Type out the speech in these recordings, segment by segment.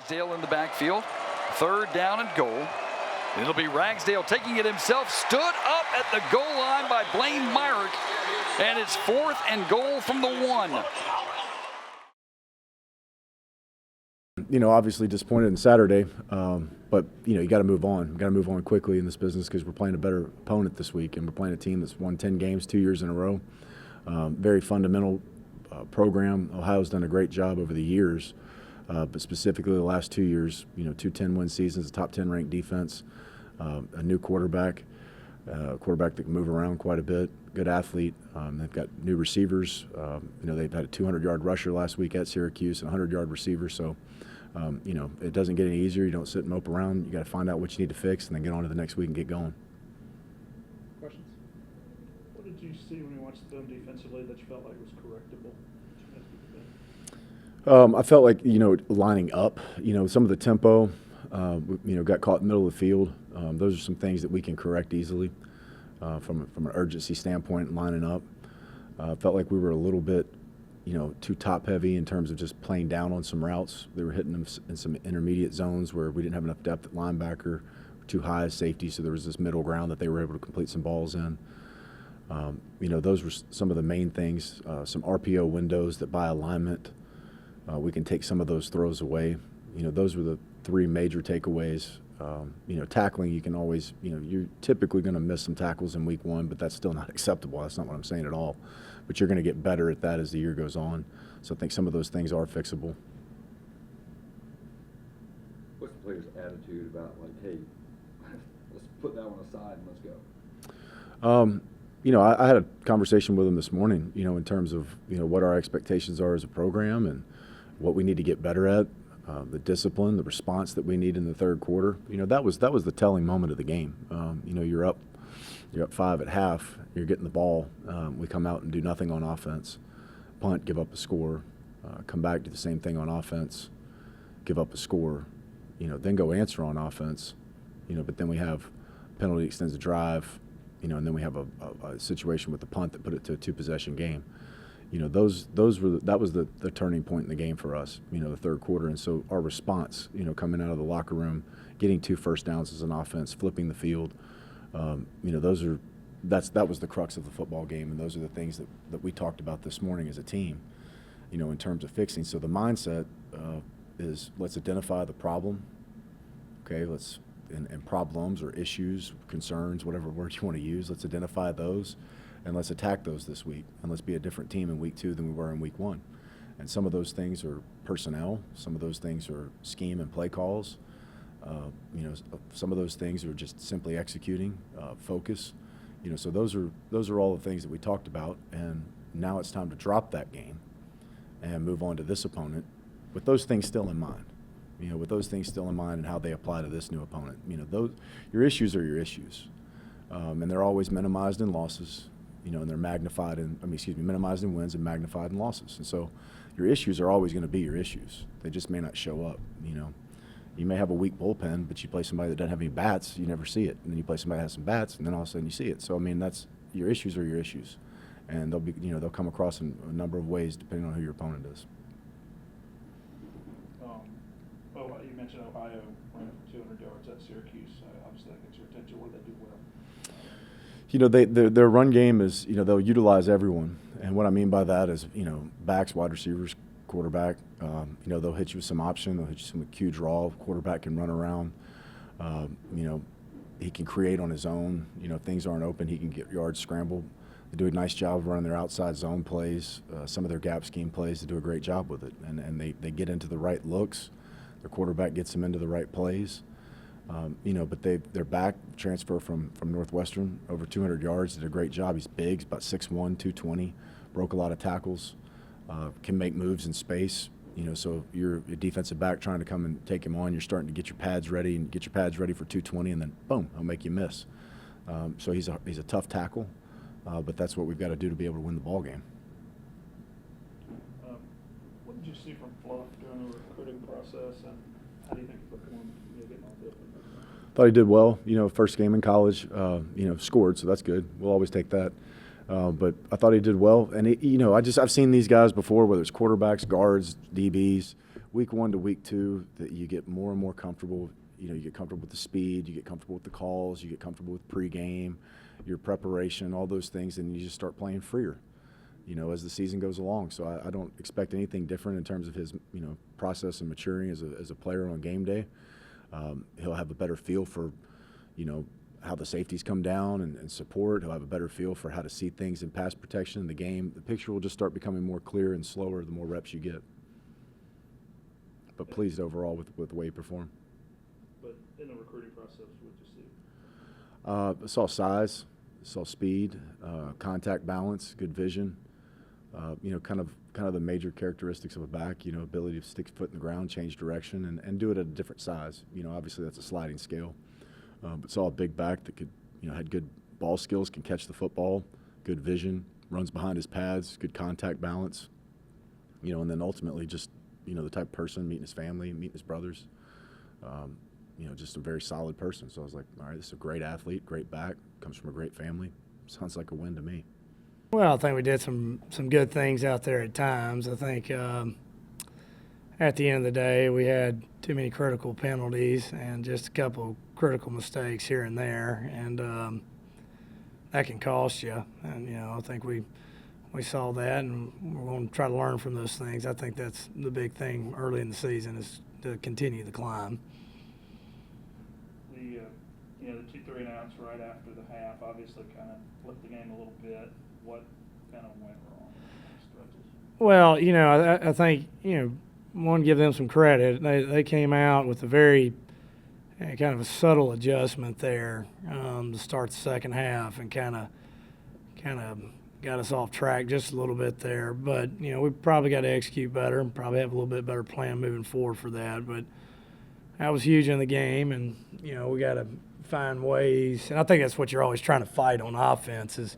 Ragsdale in the backfield. 3rd down and goal. It'll be Ragsdale taking it himself. Stood up at the goal line by Blaine Myrick. And it's 4th and goal from the 1. Obviously disappointed in Saturday, but, you got to move on. We've got to move on quickly in this business because we're playing a better opponent this week, and we're playing a team that's won 10 games 2 years in a row. Very fundamental program. Ohio's done a great job over the years, but specifically the last 2 years, 2 10-win seasons, a top 10 ranked defense, a new quarterback that can move around quite a bit, good athlete. They've got new receivers. They've had a 200-yard rusher last week at Syracuse and a 100-yard receiver. So, it doesn't get any easier. You don't sit and mope around. You got to find out what you need to fix and then get on to the next week and get going. Questions? What did you see when you watched the film defensively that you felt like was correctable? I felt like, lining up, some of the tempo, got caught in the middle of the field. Those are some things that we can correct easily from an urgency standpoint, lining up. Felt like we were a little bit, too top-heavy in terms of just playing down on some routes. They were hitting them in some intermediate zones where we didn't have enough depth at linebacker, too high as safety, so there was this middle ground that they were able to complete some balls in. Those were some of the main things. Some RPO windows that by alignment, we can take some of those throws away. Those were the 3 major takeaways. Tackling, you can always, you're typically going to miss some tackles in week 1, but that's still not acceptable. That's not what I'm saying at all. But you're going to get better at that as the year goes on. So I think some of those things are fixable. What's the players' attitude about, like, hey, let's put that one aside and let's go? I had a conversation with them this morning, in terms of, what our expectations are as a program and what we need to get better at, the discipline, the response that we need in the 3rd quarter. That was the telling moment of the game. You're up 5 at half, you're getting the ball. We come out and do nothing on offense, punt, give up a score, come back, do the same thing on offense, give up a score, then go answer on offense, but then we have penalty extends the drive, and then we have a situation with the punt that put it to a 2-possession game. That was the turning point in the game for us, the 3rd quarter. And so our response, coming out of the locker room, getting 2 first downs as an offense, flipping the field, that was the crux of the football game, and those are the things that we talked about this morning as a team, in terms of fixing. So the mindset is let's identify the problem, okay, and problems or issues, concerns, whatever word you want to use, let's identify those. And let's attack those this week, and let's be a different team in week 2 than we were in week 1. And some of those things are personnel. Some of those things are scheme and play calls. Some of those things are just simply executing, focus. So those are all the things that we talked about. And now it's time to drop that game and move on to this opponent with those things still in mind. With those things still in mind and how they apply to this new opponent. Your issues are your issues, and they're always minimized in losses. And they're minimized in wins and magnified in losses. And so your issues are always going to be your issues. They just may not show up, You may have a weak bullpen, but you play somebody that doesn't have any bats, you never see it. And then you play somebody that has some bats, and then all of a sudden you see it. So, that's your issues are your issues. And they'll come across in a number of ways depending on who your opponent is. You mentioned Ohio running for 200 yards at Syracuse. Obviously, that gets your attention. What do they do well? Their run game is, they'll utilize everyone. And what I mean by that is, backs, wide receivers, quarterback. They'll hit you with some option. They'll hit you with Q draw. Quarterback can run around. He can create on his own. Things aren't open. He can get yards scrambled. They do a nice job of running their outside zone plays. Some of their gap scheme plays, they do a great job with it. And they get into the right looks. Their quarterback gets them into the right plays. But their back transfer from Northwestern, over 200 yards, did a great job. He's big, he's about 6'1", 220, broke a lot of tackles, can make moves in space. So you're a defensive back trying to come and take him on. You're starting to get your pads ready for 220, and then boom, he'll make you miss. So he's a tough tackle, but that's what we've got to do to be able to win the ball game. What did you see from Fluff during the recruiting process, and how do you think he performed getting on the field? Thought he did well. First game in college, scored, so that's good. We'll always take that. But I thought he did well. And, I've seen these guys before, whether it's quarterbacks, guards, DBs. week 1 to week 2 that you get more and more comfortable. You know, you get comfortable with the speed, you get comfortable with the calls, you get comfortable with pregame, your preparation, all those things, and you just start playing freer, you know, as the season goes along. So I don't expect anything different in terms of his, you know, process and maturing as a player on game day. He'll have a better feel for, you know, how the safeties come down and support. He'll have a better feel for how to see things in pass protection in the game. The picture will just start becoming more clear and slower the more reps you get. But pleased overall with the way he performed. But in the recruiting process, what did you see? I saw size, saw speed, contact balance, good vision. You know, kind of the major characteristics of a back. You know, ability to stick foot in the ground, change direction, and do it at a different size. You know, obviously that's a sliding scale. But saw a big back that could, you know, had good ball skills, can catch the football, good vision, runs behind his pads, good contact balance. You know, and then ultimately just, you know, the type of person, meeting his family, meeting his brothers. You know, just a very solid person. So I was like, all right, this is a great athlete, great back, comes from a great family. Sounds like a win to me. Well, I think we did some good things out there at times. I think at the end of the day, we had too many critical penalties and just a couple critical mistakes here and there, and that can cost you. And, you know, I think we saw that, and we're going to try to learn from those things. I think that's the big thing early in the season is to continue the climb. You know, the 2 3-and-outs right after the half obviously kind of flipped the game a little bit. What kind of went wrong in those stretches? Well, you know, I think, you know, one, give them some credit. They came out with a very kind of a subtle adjustment there to start the second half and kind of got us off track just a little bit there. But, you know, we probably got to execute better and probably have a little bit better plan moving forward for that. But that was huge in the game, and, you know, we got to find ways. And I think that's what you're always trying to fight on offense is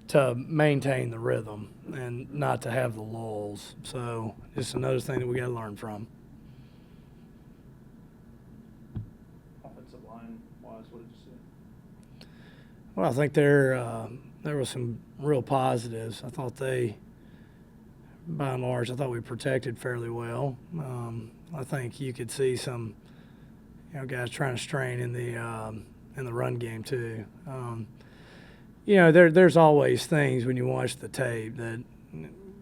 to maintain the rhythm and not to have the lulls. So just another thing that we got to learn from. Offensive line-wise, what did you see? Well, I think there were some real positives. I thought by and large, I thought we protected fairly well. I think you could see some, you know, guys trying to strain in the run game too. You know, there's always things when you watch the tape that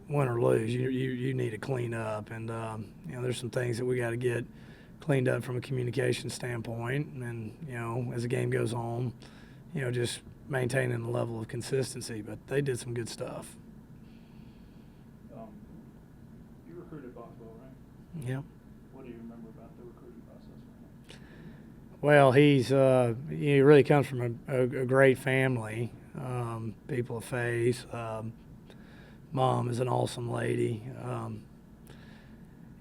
win or lose, you need to clean up, and you know, there's some things that we got to get cleaned up from a communication standpoint, and you know, as the game goes on, you know, just maintaining the level of consistency. But they did some good stuff. You recruited Bothwell, right? Yep. What do you remember about the recruiting process? Well, he really comes from a great family, people of faith. Mom is an awesome lady.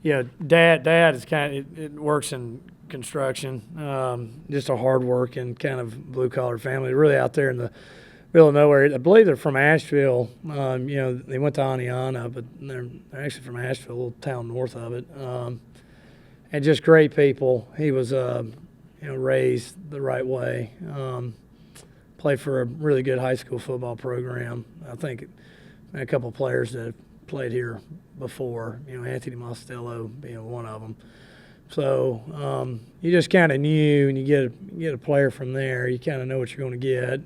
Yeah, Dad is it works in construction. Just a hard-working kind of blue-collar family, really out there in the middle of nowhere. I believe they're from Asheville. You know, they went to Aniana, but they're actually from Asheville, a little town north of it. And just great people. He was, you know, raised the right way. Played for a really good high school football program. I think a couple of players that have played here before, you know, Anthony Mostello being one of them. So you just kind of knew, and you get a player from there, you kind of know what you're going to get.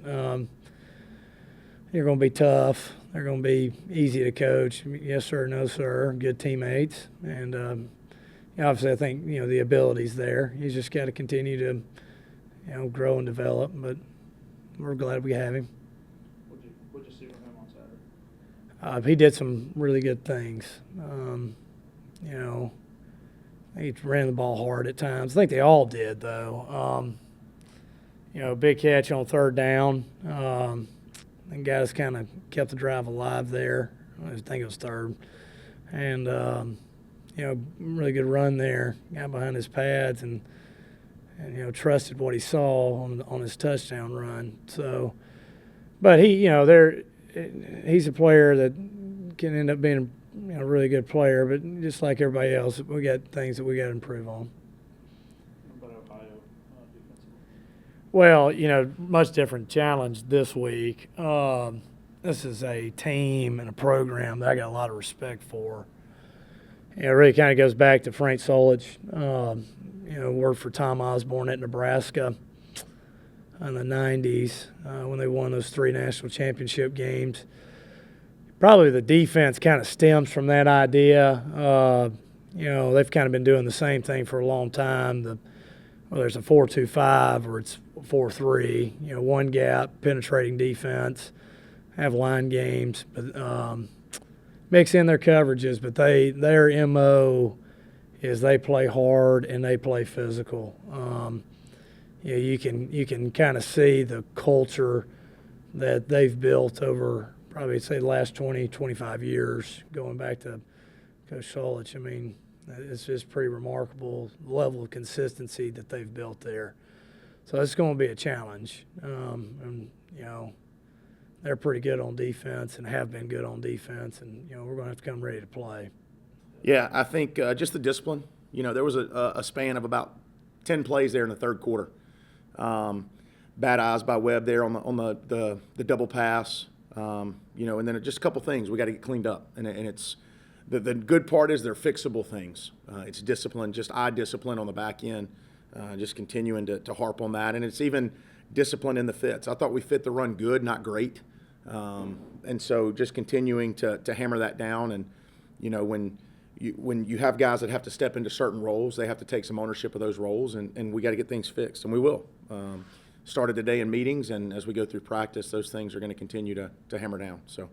You're going to be tough. They're going to be easy to coach. Yes, sir, no, sir. Good teammates. And obviously I think, you know, the ability's there. You just got to continue to, you know, grow and develop. But we're glad we have him. What'd you see from him on Saturday? He did some really good things. You know, he ran the ball hard at times. I think they all did, though. You know, big catch on third down. And got us kind of kept the drive alive there. I think it was third. And, you know, really good run there. Got behind his pads and you know, trusted what he saw on his touchdown run. So, but he, you know, he's a player that can end up being, you know, a really good player. But just like everybody else, we got things that we got to improve on. What about Ohio defensively? Well, you know, much different challenge this week. This is a team and a program that I got a lot of respect for. it really kind of goes back to Frank Solich. Worked for Tom Osborne at Nebraska in the 90s when they won those 3 national championship games. Probably the defense kind of stems from that idea. They've kind of been doing the same thing for a long time. Whether it's a 4-2-5 or it's 4-3, one gap, penetrating defense, have line games, but mix in their coverages. But their MO is they play hard and they play physical. You can kind of see the culture that they've built over probably say the last 20, 25 years, going back to Coach Solich. I mean, it's just pretty remarkable level of consistency that they've built there. So it's going to be a challenge. They're pretty good on defense and have been good on defense, and, we're going to have to come ready to play. Yeah, I think just the discipline. There was a span of about 10 plays there in the third quarter. Bad eyes by Webb there on the double pass. And then just a couple things we got to get cleaned up, and it's the good part is they're fixable things. It's discipline, just eye discipline on the back end, just continuing to harp on that, and it's even discipline in the fits. I thought we fit the run good, not great, and so just continuing to hammer that down. And when you have guys that have to step into certain roles, they have to take some ownership of those roles, and we got to get things fixed, and we will. Started today in meetings, and as we go through practice, those things are going to continue to hammer down. So,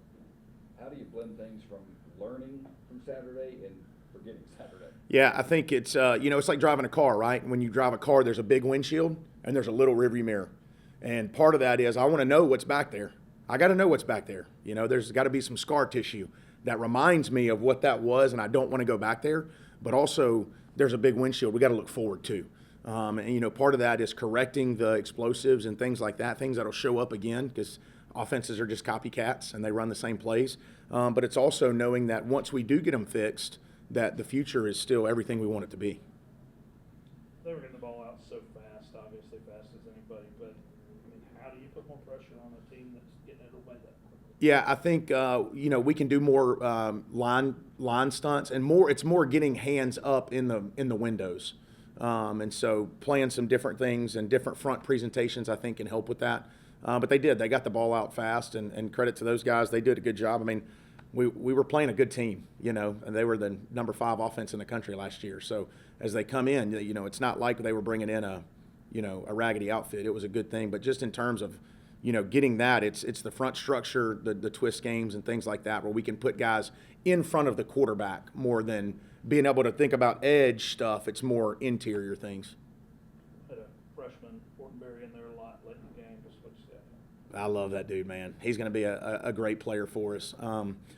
how do you blend things from learning from Saturday and forgetting Saturday? Yeah, I think it's it's like driving a car, right? When you drive a car, there's a big windshield and there's a little rearview mirror, and part of that is I want to know what's back there. I got to know what's back there. There's got to be some scar tissue that reminds me of what that was, and I don't want to go back there. But also, there's a big windshield we got to look forward to. And part of that is correcting the explosives and things like that, things that'll show up again, because offenses are just copycats and they run the same plays. But it's also knowing that once we do get them fixed, that the future is still everything we want it to be. They were getting the ball out so fast, obviously fast as anybody, but how do you put more pressure on a team that's getting it away that quickly? Yeah, I think we can do more line stunts, and it's more getting hands up in the windows. And so playing some different things and different front presentations, I think, can help with that. But they did. They got the ball out fast, and credit to those guys. They did a good job. I mean, we were playing a good team, and they were the number 5 offense in the country last year. So as they come in, it's not like they were bringing in a raggedy outfit. It was a good thing. But just in terms of, getting that, it's the front structure, the twist games and things like that, where we can put guys in front of the quarterback more than being able to think about edge stuff. It's more interior things. Had a freshman, Fortenberry, in there a lot late in the game. Just what you said. I love that dude, man. He's going to be a great player for us.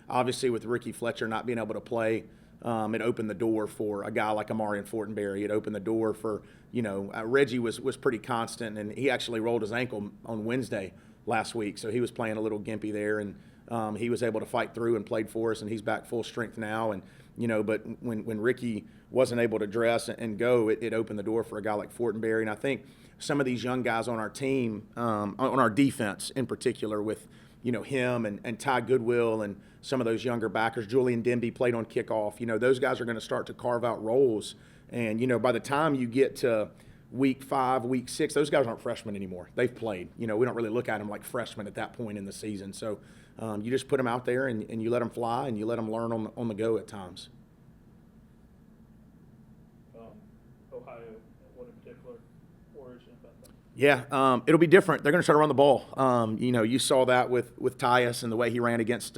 Obviously, with Ricky Fletcher not being able to play, it opened the door for a guy like Amarian Fortenberry. It opened the door for, Reggie was pretty constant, and he actually rolled his ankle on Wednesday last week, so he was playing a little gimpy there, and he was able to fight through and played for us, and he's back full strength now. And but when Ricky wasn't able to dress and go, it opened the door for a guy like Fortenberry. And I think some of these young guys on our team, on our defense in particular, with him and Ty Goodwill and some of those younger backers, Julian Demby played on kickoff. Those guys are going to start to carve out roles. And by the time you get to week 5, week 6, those guys aren't freshmen anymore. They've played. We don't really look at them like freshmen at that point in the season. So you just put them out there and you let them fly and you let them learn on the go at times. Ohio, what in particular worries you about that? Yeah, it'll be different. They're going to try to run the ball. You saw that with Tyus and the way he ran against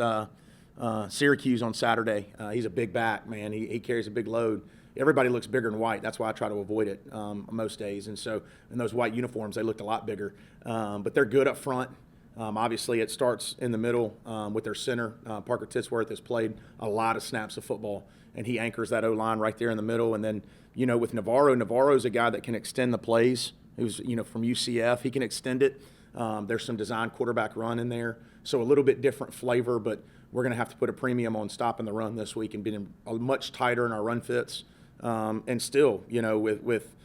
Syracuse on Saturday. He's a big back, man. He carries a big load. Everybody looks bigger and white. That's why I try to avoid it most days. And so in those white uniforms, they looked a lot bigger. But they're good up front. Obviously, it starts in the middle with their center. Parker Titsworth has played a lot of snaps of football, and he anchors that O-line right there in the middle. And then, with Navarro's a guy that can extend the plays. Who's, from UCF. He can extend it. There's some design quarterback run in there. So a little bit different flavor, but we're going to have to put a premium on stopping the run this week and being much tighter in our run fits. And still, with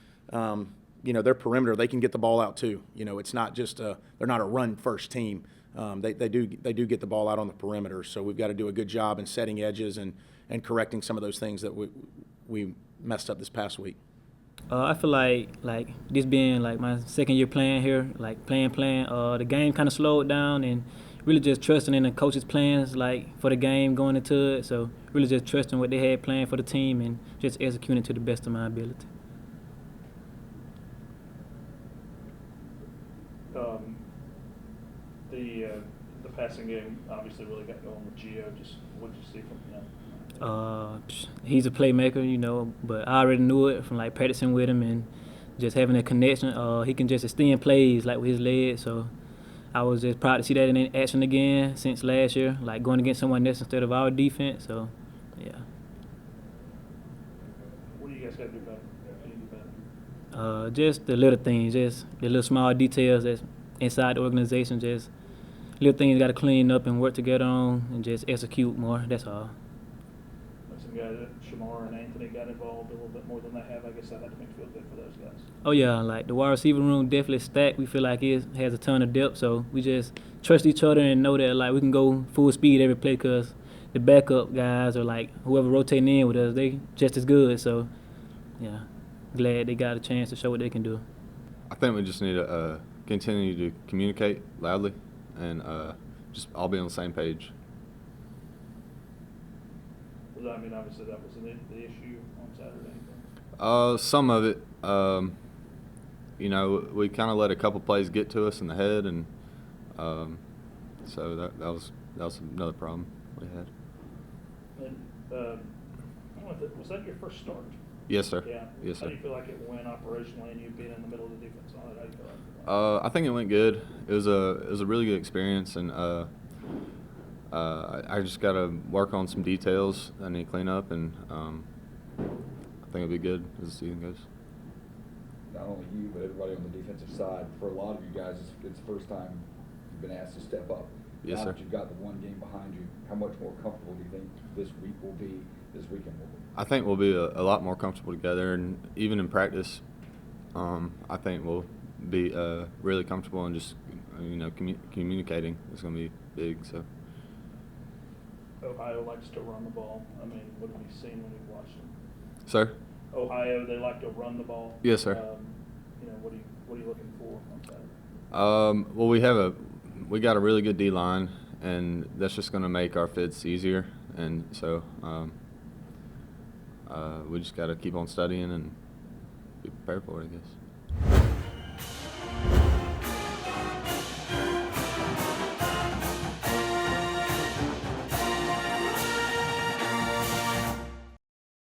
their perimeter, they can get the ball out too. It's not just they're not a run-first team. they do get the ball out on the perimeter. So we've got to do a good job in setting edges and correcting some of those things that we messed up this past week. I feel like this being like my second year playing here, like playing. The game kind of slowed down and really just trusting in the coach's plans, like for the game going into it. So really just trusting what they had planned for the team and just executing to the best of my ability. The passing game obviously really got going with Gio. Just what did you see from him? He's a playmaker, you know, but I already knew it from like practicing with him and just having a connection. He can just extend plays like with his legs. So I was just proud to see that in action again since last year, like going against someone else instead of our defense. So, yeah. What do you guys got to do better? Can you do better? Just the little things, just the little small details that's inside the organization. Just little things got to clean up and work together on and just execute more. That's all. Some guys, Shamar and Anthony, got involved a little bit more than they have. I guess that had to make feel good for those guys. Oh yeah, like the wide receiver room definitely stacked. We feel like it has a ton of depth, so we just trust each other and know that like we can go full speed every play because the backup guys or like whoever rotating in with us, they just as good. So yeah, glad they got a chance to show what they can do. I think we just need to continue to communicate loudly and just all be on the same page. I mean, obviously that was the issue on Saturday. Some of it, you know, we kind of let a couple plays get to us in the head, and so that was another problem we had. And I don't know was that your first start? Yes, sir. Yeah. Yes, sir. How do you feel like it went operationally, and you being in the middle of the defense on it? How do you feel like it went? I think it went good. It was a really good experience, and I just got to work on some details I need to clean up, and I think it'll be good as the season goes. Not only you, but everybody on the defensive side. For a lot of you guys, it's the first time you've been asked to step up. Yes, now sir. that you've got the one game behind you, how much more comfortable do you think this week will be, this weekend will be? I think we'll be a lot more comfortable together, and even in practice, I think we'll be really comfortable and just communicating is going to be big. So. Ohio likes to run the ball. I mean, what have you seen when you've watched them? Sir? Ohio, they like to run the ball. Yes, sir. What are you looking for on Saturday? Well, we got a really good D line, and that's just going to make our fits easier, and so we just got to keep on studying and be prepared for it, I guess.